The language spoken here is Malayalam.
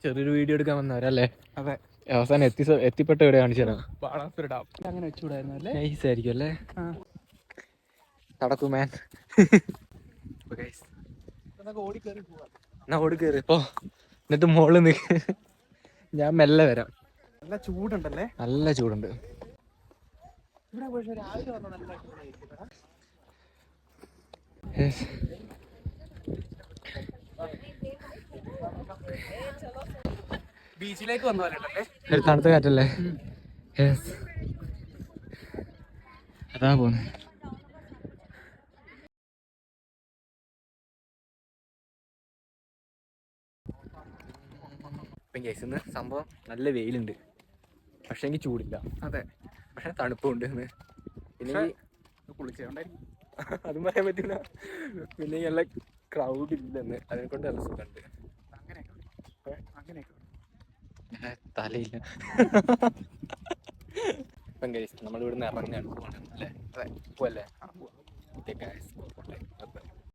ചെറിയൊരു വീഡിയോ എടുക്കാൻ വന്നവരല്ലേ? അതെ. അവസാനം എത്തിപ്പെട്ട എവിടെ കാണിച്ചു തരാം. ബാണാസുര ഡാം അങ്ങനെ വെച്ചുകൂടായിരുന്നു അല്ലേ? നൈസ് ആയിരിക്കും അല്ലേ? നടക്കൂ മാൻ. എന്നാ ഓടി കയറി ഇപ്പോ, എന്നിട്ട് മോളിൽ നിൽക്ക്. ഞാൻ മെല്ലെ വരാം. നല്ല ചൂടുണ്ടല്ലേ? നല്ല ചൂടുണ്ട്. ഇവിടെ പക്ഷേ രാവിലെ വന്ന നല്ല ചൂടായിരിക്കും. ബീച്ചിലേക്ക് വന്ന പോലെയുണ്ടല്ലേ? ഒരു തണുത്ത കാറ്റല്ലേ? അതാ പോന്നെ. ഇപ്പം കേസിന്ന് സംഭവം നല്ല വെയിലുണ്ട്, പക്ഷെ എനിക്ക് ചൂടില്ല. അതെ, പക്ഷെ തണുപ്പുണ്ട്. പിന്നെ കുളിച്ചോണ്ടായിരിക്കും, അതും പറയാൻ പറ്റില്ല. പിന്നെ നല്ല ക്രൗഡ് ഇല്ലെന്ന്, അതിനെ കൊണ്ട് നല്ല സുഖമുണ്ട്. അങ്ങനെയൊക്കെ തലയില്ല. ഇപ്പം കേസ് നമ്മളിവിടുന്ന് ഇറങ്ങാണ്, പോകണം അല്ലേ? അതെ, പോവല്ലേ?